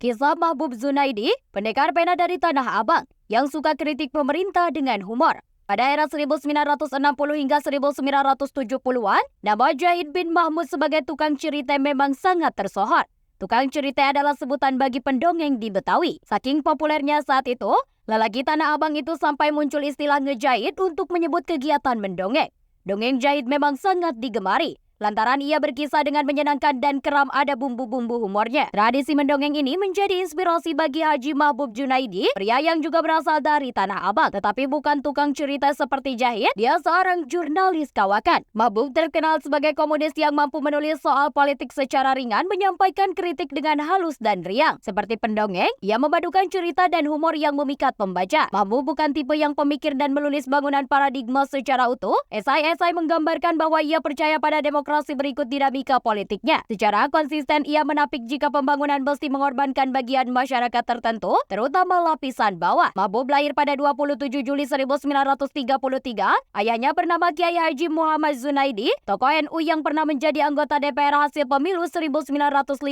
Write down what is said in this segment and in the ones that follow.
Kisah Mahbub Zunaidi, pendekar pena dari Tanah Abang, yang suka kritik pemerintah dengan humor. Pada era 1960 hingga 1970-an, nama Jahid bin Mahmud sebagai tukang cerita memang sangat tersohor. Tukang cerita adalah sebutan bagi pendongeng di Betawi. Saking populernya saat itu, lelaki Tanah Abang itu sampai muncul istilah ngejahid untuk menyebut kegiatan mendongeng. Dongeng Jahid memang sangat digemari, lantaran ia berkisah dengan menyenangkan dan kerap ada bumbu-bumbu humornya. Tradisi mendongeng ini menjadi inspirasi bagi Haji Mahbub Junaidi, pria yang juga berasal dari Tanah Abang. Tetapi bukan tukang cerita seperti Jahid, dia seorang jurnalis kawakan. Mahbub terkenal sebagai komunis yang mampu menulis soal politik secara ringan, menyampaikan kritik dengan halus dan riang. Seperti pendongeng, ia memadukan cerita dan humor yang memikat pembaca. Mahbub bukan tipe yang pemikir dan menulis bangunan paradigma secara utuh. Esai-esai menggambarkan bahwa ia percaya pada demokrasi berikut dinamika politiknya. Secara konsisten ia menapik jika pembangunan mesti mengorbankan bagian masyarakat tertentu, terutama lapisan bawah. Mahbub lahir pada 27 Juli 1933. Ayahnya bernama Kiai Haji Muhammad Zunaidi, tokoh NU yang pernah menjadi anggota DPR hasil pemilu 1955.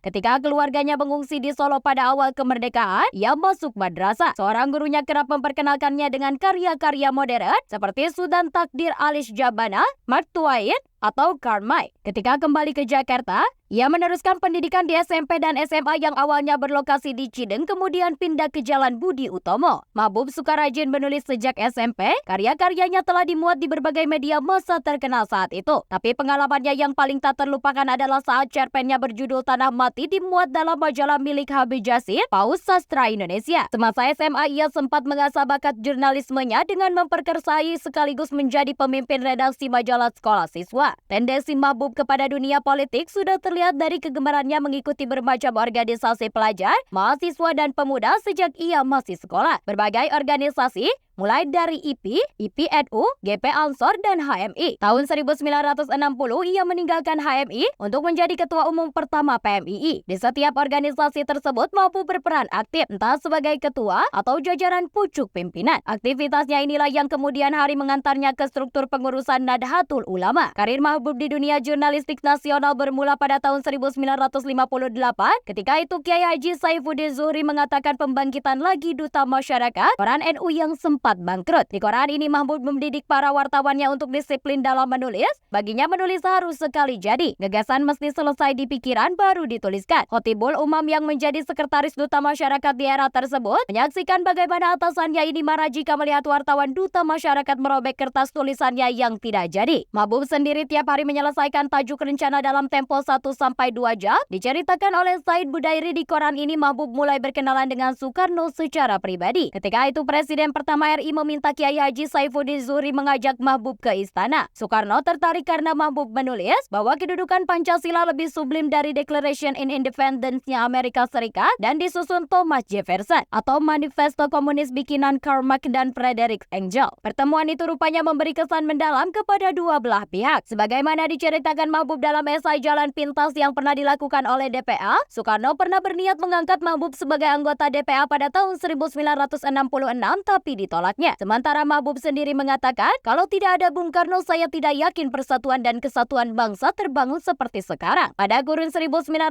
Ketika keluarganya mengungsi di Solo pada awal kemerdekaan, ia masuk madrasah. Seorang gurunya kerap memperkenalkannya dengan karya-karya modern seperti Sudan Takdir Alish Jabana, Mark Twain, atau Karl May. Ketika kembali ke Jakarta, ia meneruskan pendidikan di SMP dan SMA yang awalnya berlokasi di Cideng, kemudian pindah ke Jalan Budi Utomo. Mahbub suka rajin menulis sejak SMP, karya-karyanya telah dimuat di berbagai media massa terkenal saat itu. Tapi pengalamannya yang paling tak terlupakan adalah saat cerpennya berjudul Tanah Mati dimuat dalam majalah milik Habib Jasir, Paus Sastra Indonesia. Semasa SMA, ia sempat mengasah bakat jurnalismenya dengan memperkersai sekaligus menjadi pemimpin redaksi majalah sekolah siswa. Tendensi Mahbub kepada dunia politik sudah terlihat dari kegemarannya mengikuti bermacam organisasi pelajar, mahasiswa, dan pemuda sejak ia masih sekolah. Berbagai organisasi, mulai dari IP, IPNU, GP Ansor, dan HMI. Tahun 1960, ia meninggalkan HMI untuk menjadi ketua umum pertama PMII. Di setiap organisasi tersebut, Mahbub berperan aktif, entah sebagai ketua atau jajaran pucuk pimpinan. Aktivitasnya inilah yang kemudian hari mengantarnya ke struktur pengurusan Nahdlatul Ulama. Karir Mahbub di dunia jurnalistik nasional bermula pada tahun 1958. Ketika itu, Kiai Haji Saifuddin Zuhri mengatakan pembangkitan lagi duta masyarakat, peran NU yang sempat bangkrut. Di koran ini, Mahbub mendidik para wartawannya untuk disiplin dalam menulis. Baginya menulis harus sekali jadi. Gagasan mesti selesai di pikiran baru dituliskan. Khotibul Umam yang menjadi sekretaris duta masyarakat di era tersebut menyaksikan bagaimana atasannya ini marah jika melihat wartawan duta masyarakat merobek kertas tulisannya yang tidak jadi. Mahbub sendiri tiap hari menyelesaikan tajuk rencana dalam tempo 1-2 jam. Diceritakan oleh Said Budairi di koran ini, Mahbub mulai berkenalan dengan Soekarno secara pribadi. Ketika itu Presiden pertama RI meminta Kiai Haji Saifuddin Zuhri mengajak Mahbub ke istana. Soekarno tertarik karena Mahbub menulis bahwa kedudukan Pancasila lebih sublim dari Declaration in Independence-nya Amerika Serikat dan disusun Thomas Jefferson atau Manifesto Komunis bikinan Karl Marx dan Frederick Engels. Pertemuan itu rupanya memberi kesan mendalam kepada dua belah pihak. Sebagaimana diceritakan Mahbub dalam esai Jalan Pintas yang pernah dilakukan oleh DPA, Soekarno pernah berniat mengangkat Mahbub sebagai anggota DPA pada tahun 1966 tapi ditolaknya. Sementara Mahbub sendiri mengatakan, kalau tidak ada Bung Karno, saya tidak yakin persatuan dan kesatuan bangsa terbangun seperti sekarang. Pada kurun 1960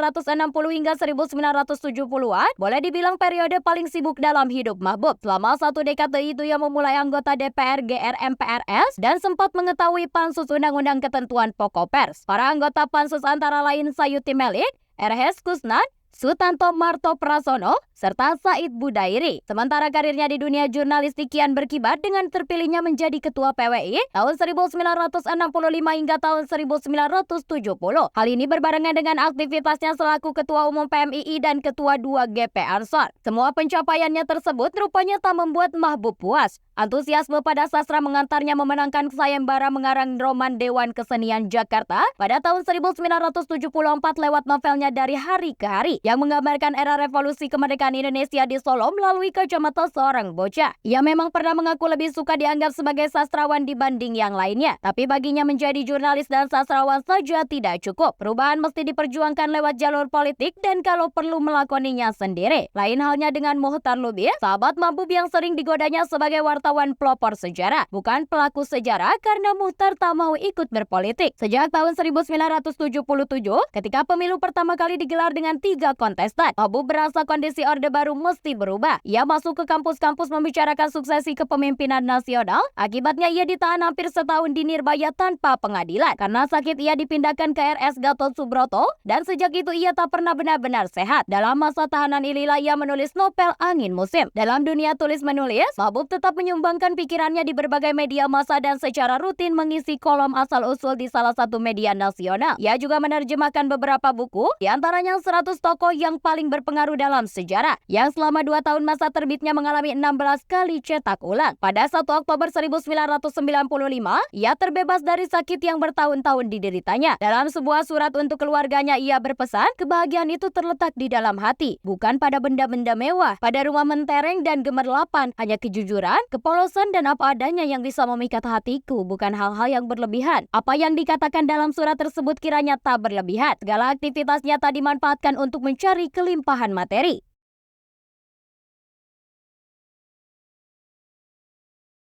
hingga 1970-an, boleh dibilang periode paling sibuk dalam hidup Mahbub. Selama satu dekade itu ia memulai anggota DPR GR MPRS dan sempat mengetahui pansus Undang-Undang Ketentuan Pokok Pers. Para anggota pansus antara lain Sayuti Melik, R.H. Kusnan, Sutanto Marto Prasono, serta Said Budairi. Sementara karirnya di dunia jurnalistik kian berkibar dengan terpilihnya menjadi ketua PWI tahun 1965 hingga tahun 1970. Hal ini berbarengan dengan aktivitasnya selaku ketua umum PMII dan ketua 2 GP Ansor. Semua pencapaiannya tersebut rupanya tak membuat Mahbub puas. Antusiasme pada sastra mengantarnya memenangkan sayembara mengarang roman Dewan Kesenian Jakarta pada tahun 1974 lewat novelnya Dari Hari ke Hari yang menggambarkan era revolusi kemerdekaan kemerdekaan Indonesia di Solo melalui kacamata seorang bocah. Ia memang pernah mengaku lebih suka dianggap sebagai sastrawan dibanding yang lainnya. Tapi baginya menjadi jurnalis dan sastrawan saja tidak cukup. Perubahan mesti diperjuangkan lewat jalur politik dan kalau perlu melakoninya sendiri. Lain halnya dengan Muhtar Lubis, sahabat mabuk yang sering digodanya sebagai wartawan pelopor sejarah. Bukan pelaku sejarah karena Muhtar tak mau ikut berpolitik. Sejak tahun 1977, ketika pemilu pertama kali digelar dengan 3 kontestan, Mabuk berasa kondisi Orde Baru mesti berubah. Ia masuk ke kampus-kampus membicarakan suksesi kepemimpinan nasional. Akibatnya ia ditahan hampir setahun di Nirbaya tanpa pengadilan. Karena sakit ia dipindahkan ke RS Gatot Subroto dan sejak itu ia tak pernah benar-benar sehat. Dalam masa tahanan inilah ia menulis novel Angin Musim. Dalam dunia tulis-menulis, Mabuk tetap menyumbangkan pikirannya di berbagai media massa dan secara rutin mengisi kolom asal-usul di salah satu media nasional. Ia juga menerjemahkan beberapa buku, diantaranya 100 tokoh yang paling berpengaruh dalam sejarah, yang selama 2 tahun masa terbitnya mengalami 16 kali cetak ulang. Pada 1 Oktober 1995, ia terbebas dari sakit yang bertahun-tahun dideritanya. Dalam sebuah surat untuk keluarganya, ia berpesan, kebahagiaan itu terletak di dalam hati, bukan pada benda-benda mewah, pada rumah mentereng dan gemerlapan. Hanya kejujuran, kepolosan, dan apa adanya yang bisa memikat hatiku, bukan hal-hal yang berlebihan. Apa yang dikatakan dalam surat tersebut kiranya tak berlebihan. Segala aktivitasnya tak dimanfaatkan untuk mencari kelimpahan materi.